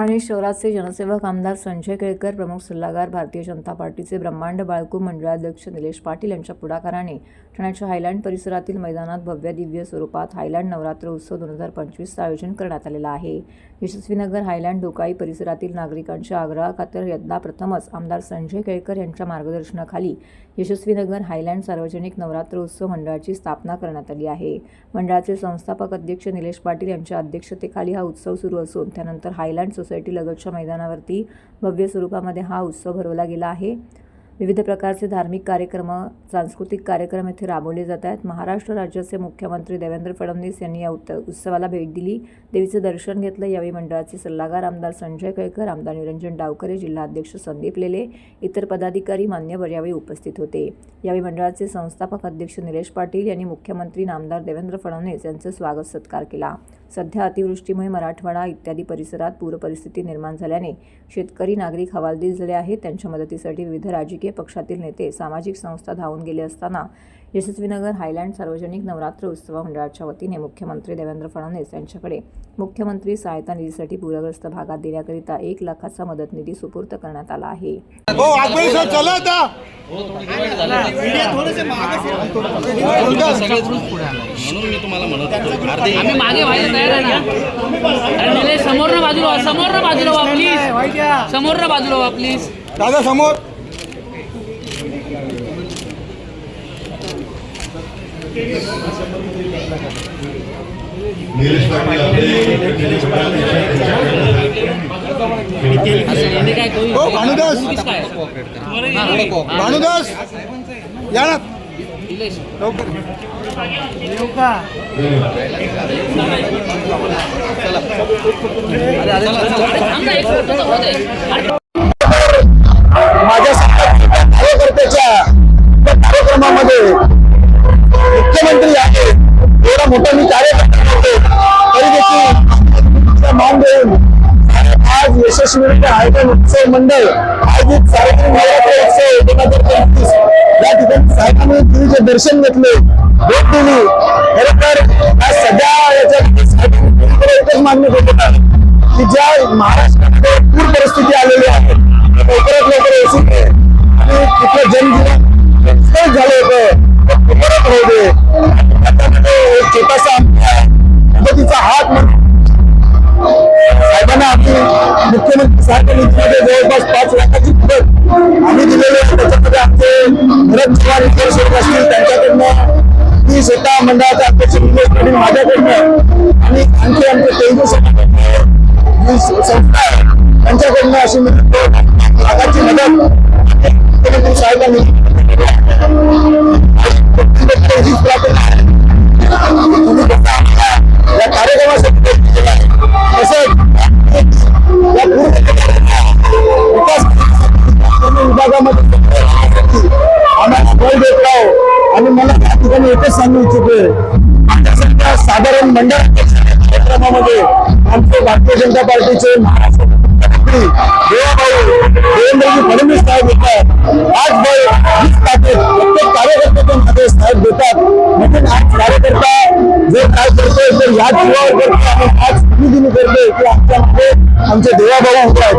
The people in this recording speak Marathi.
ठाणे शहराचे जनसेवक आमदार संजय केळकर, प्रमुख सल्लागार भारतीय जनता पार्टीचे ब्रह्मांड बाळकू मंडळाध्यक्ष निलेश पाटील यांच्या पुढाकाराने ठाण्याच्या हायलँड परिसरातील मैदानात भव्य दिव्य स्वरूपात हायलँड नवरात्र उत्सव 2025चं आयोजन करण्यात आलेलं आहे। यशस्वीनगर हायलँड डोकाई परिसरातील नागरिकांच्या आग्रहाखातर यंदा प्रथमच आमदार संजय केळकर यांच्या मार्गदर्शनाखाली यशस्वीनगर हायलँड सार्वजनिक नवरात्र उत्सव मंडळाची स्थापना करण्यात आली आहे। मंडळाचे संस्थापक अध्यक्ष निलेश पाटील यांच्या अध्यक्षतेखाली हा उत्सव सुरू असून त्यानंतर हायलँड सोसायटी लगतच्या मैदानावरती भव्य स्वरूपामध्ये हा उत्सव भरवला गेला आहे। विविध प्रकारचे धार्मिक कार्यक्रम, सांस्कृतिक कार्यक्रम येथे राबवले जात आहेत। महाराष्ट्र राज्याचे मुख्यमंत्री देवेंद्र फडणवीस यांनी या उत्सवाला भेट दिली, देवीचे दर्शन घेतलं। यावेळी मंडळाचे सल्लागार आमदार संजय केळकर, आमदार निरंजन डावकरे, जिल्हाध्यक्ष संदीप लेले, इतर पदाधिकारी मान्यवर यावेळी उपस्थित होते। यावेळी मंडळाचे संस्थापक अध्यक्ष निलेश पाटील यांनी मुख्यमंत्री आमदार देवेंद्र फडणवीस यांचे स्वागत सत्कार केला। सध्या अतिवृष्टीमुळे मराठवाडा इत्यादी परिसरात पूर परिस्थिती निर्माण झाल्याने शेतकरी नागरिक हवालदिल झाले आहेत। त्यांच्या मदतीसाठी विविध राजकीय पक्षातील नेते, सामाजिक संस्था धावून गेले असताना यशस्वीनगर हायलँड सार्वजनिक नवरात्र उत्सव मंडळाच्या वतीने मुख्यमंत्री देवेंद्र फडणवीस यांच्याकडे मुख्यमंत्री सहायता निधीसाठी पूरग्रस्त भागात देण्याकरिता 1 लाखाचा मदत निधी सुपूर्द करण्यात आला आहे। समोर बाजूला प्लीज दादा समोर भानुदास या ना माझ्या कार्यकर्त्याच्या कार्यक्रमामध्ये मुख्यमंत्री आहे, एवढा मोठा मी कार्यकर्ता होतो तरी देखील मान देऊन आज यशस्वी हायलँड उत्सव मंडळ आयोजित सार्वजनिक नवरात्र उत्सव 2025 या ठिकाणी साहेबांनी देवीचे दर्शन घेतले, भेट दिली। खरोखर आज सध्या याच्या एकच मान्य होत की ज्या महाराष्ट्रामध्ये पूर परिस्थिती आलेली आहे लवकरात लवकर येऊ दे आणि तिथलं जनजीवन झालं होतं परत होऊ दे। त्यामध्ये एक छोटासा मदतीचा हात म्हणून साहेबांना आम्ही मुख्यमंत्री सहायता निधीमध्ये जवळपास 5 लाखाची मदत आम्ही दिलेली आहे। त्याच्यामध्ये आमचे भरत चव्हाण इतर सोबत असतील त्यांच्याकडनं, मी स्वतः मंडळाचा अध्यक्ष निलेश पाटील माझ्याकडनं आणि आणखी आमचे तेलगू संस्था आहे त्यांच्याकडनं अशी लाखाची मदत मुख्यमंत्री सहायता निधी या कार्यक्रमासाठी तसंच या विकास विभागामध्ये आम्हाला बळ देत राहू। आणि मला त्या ठिकाणी एकच सांगू इच्छितोय, आमच्या साधारण मंडळ कार्यक्रमामध्ये आमचे भारतीय जनता पार्टीचे महाराष्ट्र मुख्यमंत्री देवेंद्रजी फडणवीस साहेब येतात। आज प्रत्येक कार्यकर्त्यामध्ये साहेब देतात, म्हणून आज कार्यकर्ता जर काय करतोय तर याच जीवावर करतो आणि आज दिनी करतोय की आमच्यामध्ये आमचे देवाभाऊ होत आहेत।